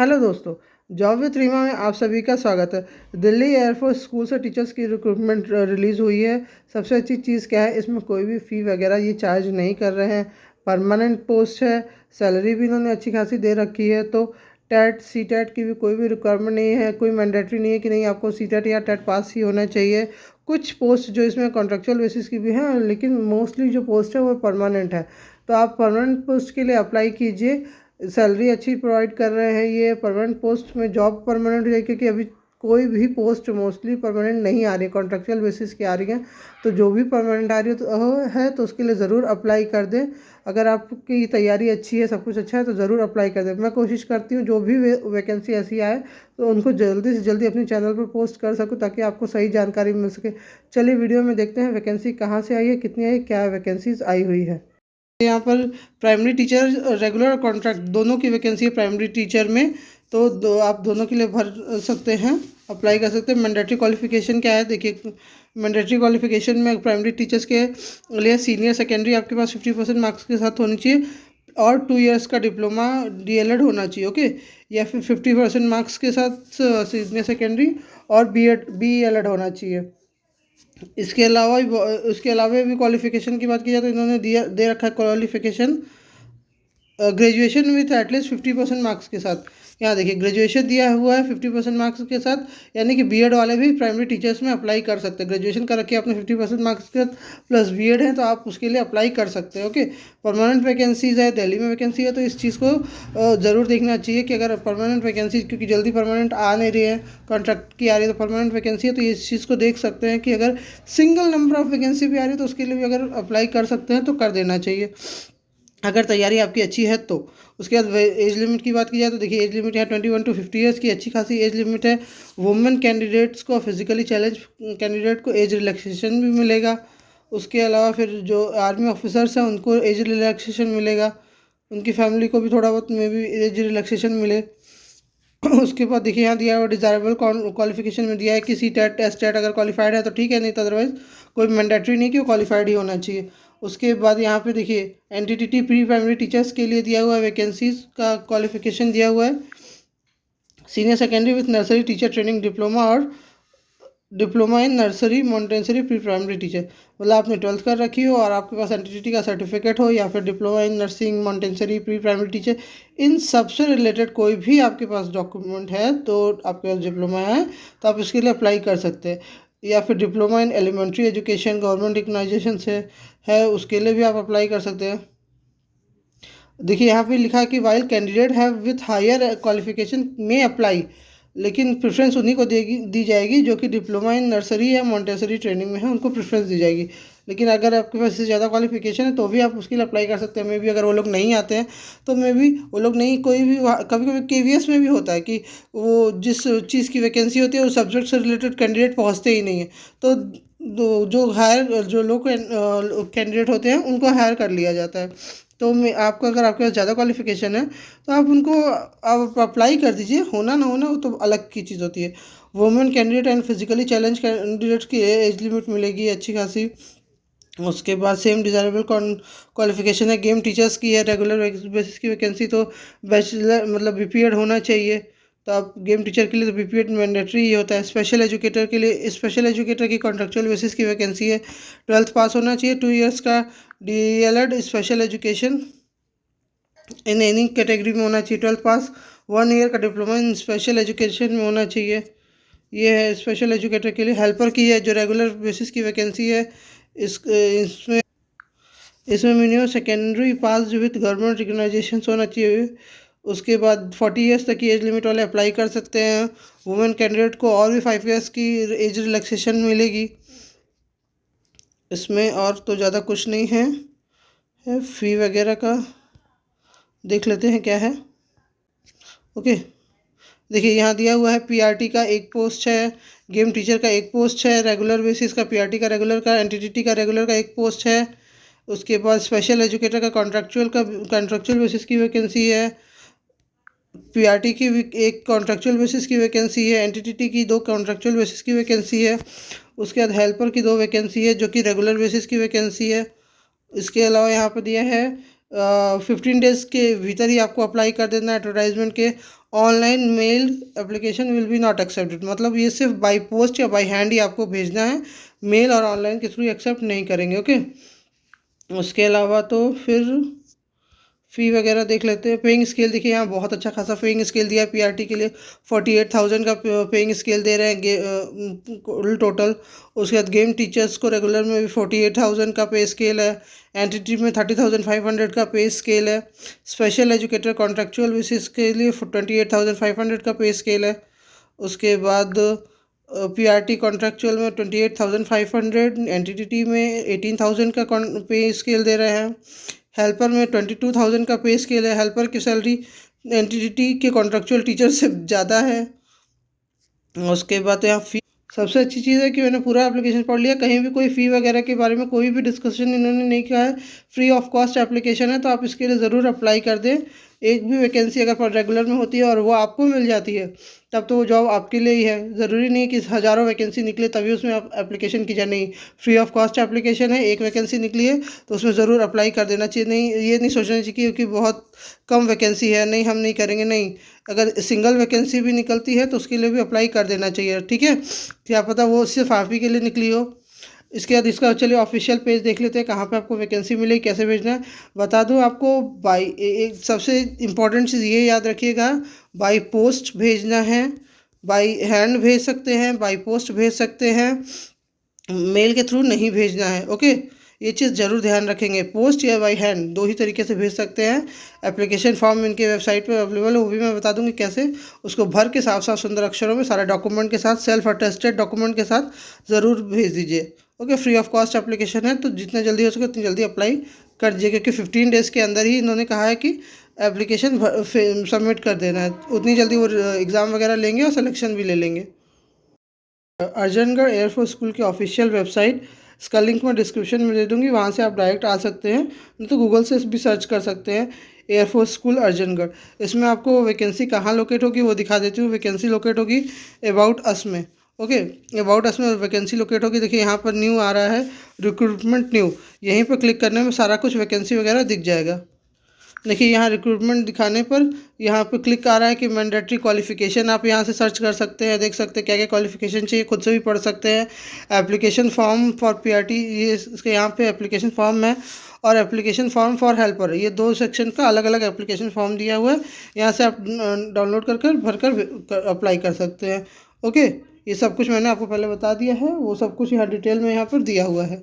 Hello दोस्तों, job with Reema में आप सभी का स्वागत है। दिल्ली एयरफोर्स स्कूल से टीचर्स की रिक्रूटमेंट रिलीज़ हुई है। सबसे अच्छी चीज़ क्या है, इसमें कोई भी फ़ी वगैरह ये चार्ज नहीं कर रहे हैं। परमानेंट पोस्ट है, सैलरी भी इन्होंने अच्छी खासी दे रखी है। तो टेट सी टेट की भी कोई भी रिक्वायरमेंट नहीं है, कोई मैंडेटरी नहीं है कि नहीं आपको सी टेट या टेट पास ही होना चाहिए। कुछ पोस्ट जो इसमें कॉन्ट्रेक्चुअल बेसिस की भी हैं, लेकिन मोस्टली जो पोस्ट है वो परमानेंट है। तो आप परमानेंट पोस्ट के लिए अप्लाई कीजिए। सैलरी अच्छी प्रोवाइड कर रहे हैं। ये परमानेंट पोस्ट में जॉब परमानेंट है, क्योंकि अभी कोई भी पोस्ट मोस्टली परमानेंट नहीं आ रही, कॉन्ट्रेक्चुअल बेसिस की आ रही है। तो जो भी परमानेंट आ रही तो उसके लिए ज़रूर अप्लाई कर दें। अगर आपकी तैयारी अच्छी है, सब कुछ अच्छा है, तो ज़रूर अप्लाई कर दें। मैं कोशिश करती हूँ जो भी वैकेंसी ऐसी आए तो उनको जल्दी से जल्दी अपने चैनल पर पोस्ट कर सकूँ, ताकि आपको सही जानकारी मिल सके। चलिए वीडियो में देखते हैं वैकेंसी कहाँ से आई है, कितनी आई, क्या वैकेंसीज आई हुई है। यहाँ पर प्राइमरी टीचर रेगुलर और कॉन्ट्रैक्ट दोनों की वैकेंसी है प्राइमरी टीचर में। तो आप दोनों के लिए भर सकते हैं, अप्लाई कर सकते हैं। मैंडेटरी क्वालिफिकेशन क्या है, देखिए। मैंडेटरी क्वालिफिकेशन में प्राइमरी टीचर्स के लिए सीनियर सेकेंडरी आपके पास 50% मार्क्स के साथ होनी चाहिए, और 2 इयर्स का डिप्लोमा डीएलएड होना चाहिए, ओके। या फिर 50% मार्क्स के साथ सीनियर सेकेंडरी और बीएलएड होना चाहिए। इसके अलावा भी क्वालिफिकेशन की बात की जाए तो इन्होंने दिया दे रखा है qualification graduation with at least 50% marks के साथ। यहाँ देखिए ग्रेजुएशन दिया हुआ है 50% मार्क्स के साथ, यानी कि बीएड वाले भी प्राइमरी टीचर्स में अप्लाई कर सकते हैं। ग्रेजुएशन कर रखी है आपने 50% मार्क्स के साथ प्लस बीएड है, तो आप उसके लिए अप्लाई कर सकते हैं, ओके। परमानेंट वैकेंसीज़ है, दिल्ली में वैकेंसी है, तो इस चीज़ को ज़रूर देखना चाहिए कि अगर परमानेंट वैकेंसी, क्योंकि जल्दी परमानेंट आ नहीं रही है, कॉन्ट्रैक्ट की आ रही है, तो परमानेंट वैकेंसी है, तो इस चीज़ को देख सकते हैं कि अगर सिंगल नंबर ऑफ वैकेंसी भी आ रही है तो उसके लिए भी अगर अप्लाई कर सकते हैं तो कर देना चाहिए, अगर तैयारी आपकी अच्छी है तो। उसके बाद एज लिमिट की बात की जाए तो देखिए एज लिमिट है 21 to 50 ईयर्स की, अच्छी खासी एज लिमिट है। वुमेन कैंडिडेट्स को, फिजिकली चैलेंज कैंडिडेट को एज रिलैक्सेशन भी मिलेगा। उसके अलावा फिर जो आर्मी ऑफिसर्स हैं उनको एज रिलैक्सेशन मिलेगा, उनकी फैमिली को भी थोड़ा बहुत में भी एज रिलैक्सेशन मिले। उसके बाद देखिए यहाँ दिया हुआ डिज़ायरेबल क्वालिफिकेशन में दिया है कि सी टेट एस टेट अगर क्वालिफाइड है तो ठीक है, नहीं तो अदरवाइज कोई मैंडेटरी नहीं कि वो क्वालिफाइड ही होना चाहिए। उसके बाद यहाँ पे देखिए एनटीटीटी प्री प्राइमरी टीचर्स के लिए दिया हुआ है, वैकेंसीज का क्वालिफिकेशन दिया हुआ है। Senior secondary with nursery teacher training diploma, और diploma in nursery Montessori pre primary teacher, मतलब आपने 12th कर रखी हो और आपके पास एनटीटी का सर्टिफिकेट हो, या फिर diploma in nursing Montessori pre primary teacher, इन सबसे रिलेटेड कोई भी आपके पास डॉक्यूमेंट है तो आपके पास डिप्लोमा है तो आप इसके लिए अप्लाई कर सकते हैं। या फिर diploma in elementary education government recognition से है, उसके लिए भी आप अप्लाई कर सकते हैं। देखिए यहाँ पे लिखा है कि while candidate have with higher qualification में अप्लाई, लेकिन प्रेफरेंस उन्हीं को दी जाएगी जो कि डिप्लोमा इन नर्सरी या मॉन्टेसरी ट्रेनिंग में है, उनको प्रेफरेंस दी जाएगी। लेकिन अगर आपके पास इससे ज़्यादा क्वालिफिकेशन है तो भी आप उसके लिए अप्लाई कर सकते हैं। मे भी अगर वो लोग नहीं आते हैं तो मे भी वो लोग नहीं, कोई भी कभी कभी केवीएस में भी होता है कि वो जिस चीज़ की वैकेंसी होती है उस सब्जेक्ट से रिलेटेड कैंडिडेट पहुँचते ही नहीं है, तो जो लोग कैंडिडेट होते हैं उनको हायर कर लिया जाता है। तो मैं आपको, अगर आपके पास ज़्यादा क्वालिफिकेशन है तो आप उनको आप अप्लाई कर दीजिए, होना ना होना वो तो अलग की चीज़ होती है। Women candidate and physically challenge candidate की एज लिमिट मिलेगी अच्छी खासी। उसके बाद सेम डिज़ायरेबल क्वालिफिकेशन है, गेम टीचर्स की है, रेगुलर बेसिस की वैकेंसी, तो बैचलर मतलब बीपीएड होना चाहिए। तो आप गेम टीचर के लिए तो बीपीएड मैंडेटरी ही होता है। स्पेशल एजुकेटर के लिए, स्पेशल एजुकेटर की कॉन्ट्रेक्चुअल बेसिस की वैकेंसी है, 12th पास होना चाहिए, 2 इयर्स का DElEd special education in any category में होना चाहिए, 12th पास। 1 ईयर का डिप्लोमा इन स्पेशल एजुकेशन में होना चाहिए। ये है स्पेशल एजुकेटर के लिए। हेल्पर की है जो रेगुलर बेसिस की वैकेंसी है, इसमें इसमें minimum secondary pass with government recognisation होना चाहिए। उसके बाद 40 ईयर्स तक की एज लिमिट वाले अप्लाई कर सकते हैं। वुमेन कैंडिडेट को और भी 5 ईयर्स की एज रिलैक्सेशन मिलेगी इसमें, और तो ज़्यादा कुछ नहीं है फ़ी वगैरह का देख लेते हैं क्या है, ओके। देखिए यहाँ दिया हुआ है पीआरटी का एक पोस्ट है, गेम टीचर का एक पोस्ट है, रेगुलर बेसिस का पीआरटी का रेगुलर का, एनटीटीटी का रेगुलर का एक पोस्ट है। उसके बाद स्पेशल एजुकेटर का कॉन्ट्रैक्चुअल बेसिस की वैकेंसी है। पीआरटी की भी एक कॉन्ट्रैक्चुअल बेसिस की वैकेंसी है, एनटीटीटी की 2 कॉन्ट्रैक्चुअल बेसिस की वैकेंसी है। उसके बाद हेल्पर की 2 वैकेंसी है जो कि रेगुलर बेसिस की वैकेंसी है। इसके अलावा यहाँ पर दिया है 15 डेज़ के भीतर ही आपको अप्लाई कर देना है एडवर्टाइजमेंट के, online mail application will be not accepted, मतलब ये सिर्फ बाई पोस्ट या बाई हैंड ही आपको भेजना है, मेल और ऑनलाइन के थ्रू एक्सेप्ट नहीं करेंगे। ओके, उसके अलावा तो फिर फ़ी वगैरह देख लेते हैं। पेइंग स्केल देखिए, यहाँ बहुत अच्छा खासा पेइंग स्केल दिया है पीआरटी के लिए, 48,000 का पेइंग स्केल दे रहे हैं टोटल। उसके बाद गेम टीचर्स को रेगुलर में भी 48,000 का पे स्केल है। एंटिटी में 30,500 का पे स्केल है। स्पेशल एजुकेटर कॉन्ट्रेक्चुअल बेसिस के लिए 28,500 का पे स्केल है। उसके बाद पीआरटी कॉन्ट्रेक्चुअल में 28,500, एनटीटी में 18,000 का पे स्केल दे रहे हैं। हेल्पर में 22,000 का पे स्केल है। हेल्पर की सैलरी एनटीटी के कॉन्ट्रेक्चुअल टीचर से ज़्यादा है। उसके बाद यहाँ फ़ी, सबसे अच्छी चीज़ है कि मैंने पूरा एप्लीकेशन पढ़ लिया, कहीं भी कोई फ़ी वगैरह के बारे में कोई भी डिस्कशन इन्होंने नहीं किया है। फ्री ऑफ कॉस्ट एप्लीकेशन है, तो आप इसके लिए ज़रूर अप्लाई कर दें। एक भी वैकेंसी अगर रेगुलर में होती है और वो आपको मिल जाती है, तब तो वो जॉब आपके लिए ही है। ज़रूरी नहीं कि हज़ारों वैकेंसी निकले तभी उसमें आप एप्लीकेशन कीजिए, नहीं। फ्री ऑफ कॉस्ट एप्लीकेशन है, एक वैकेंसी निकली है तो उसमें ज़रूर अप्लाई कर देना चाहिए। नहीं, ये नहीं सोचना चाहिए क्योंकि बहुत कम वैकेंसी है, नहीं हम नहीं करेंगे, नहीं। अगर सिंगल वैकेंसी भी निकलती है तो उसके लिए भी अप्लाई कर देना चाहिए, ठीक है। क्या पता वो सिर्फ आप ही के लिए निकली हो। इसके बाद इसका चलिए ऑफिशियल पेज देख लेते हैं, कहाँ पे आपको वैकेंसी मिलेगी, कैसे भेजना है। बता दूं आपको, बाई एक सबसे इम्पॉर्टेंट चीज़ ये याद रखिएगा, बाई पोस्ट भेजना है, बाई हैंड भेज सकते हैं, बाई पोस्ट भेज सकते हैं, मेल के थ्रू नहीं भेजना है। ओके, ये चीज़ ज़रूर ध्यान रखेंगे, पोस्ट या बाई हैंड दो ही तरीके से भेज सकते हैं। एप्लीकेशन फॉर्म इनके वेबसाइट पे अवेलेबल है, वो भी मैं बता दूंगी कैसे। उसको भर के साफ साफ सुंदर अक्षरों में सारे डॉक्यूमेंट के साथ, सेल्फ अटेस्टेड डॉक्यूमेंट के साथ ज़रूर भेज दीजिए। Okay, free of cost application है, तो जितना जल्दी हो सके उतनी जल्दी अप्लाई कर दीजिए, क्योंकि 15 डेज़ के अंदर ही इन्होंने कहा है कि एप्लीकेशन सबमिट कर देना है। उतनी जल्दी वो एग्ज़ाम वगैरह लेंगे और सिलेक्शन भी ले लेंगे। अर्जनगढ़ एयरफोर्स स्कूल की ऑफिशियल वेबसाइट, इसका लिंक मैं डिस्क्रिप्शन में दे दूँगी, वहाँ से आप डायरेक्ट आ सकते हैं, नहीं तो गूगल से भी सर्च कर सकते हैं एयरफोर्स स्कूल अर्जनगढ़। इसमें आपको वैकेंसी कहाँ लोकेट होगी वो दिखा देती हूँ। वैकेंसी लोकेट होगी अबाउट अस में। ओके, अबाउट अस में वैकेंसी लोकेट होगी। देखिए यहाँ पर न्यू आ रहा है, रिक्रूटमेंट न्यू, यहीं पर क्लिक करने में सारा कुछ वैकेंसी वगैरह दिख जाएगा। देखिए यहाँ रिक्रूटमेंट दिखाने पर यहाँ पे क्लिक आ रहा है कि मैंडेटरी क्वालिफ़िकेशन, आप यहाँ से सर्च कर सकते हैं, देख सकते हैं क्या क्या क्वालिफ़िकेशन चाहिए, खुद से भी पढ़ सकते हैं। एप्लीकेशन फॉर्म फॉर पीआरटी, ये इसके यहाँ पे एप्लीकेशन फॉर्म है, और एप्लीकेशन फॉर्म फॉर हेल्पर, ये दो सेक्शन का अलग अलग एप्लीकेशन फॉर्म दिया हुआ है। यहाँ से आप डाउनलोड कर भर कर अप्लाई कर सकते हैं। ओके, ये सब कुछ मैंने आपको पहले बता दिया है, वो सब कुछ यहाँ डिटेल में यहाँ पर दिया हुआ है।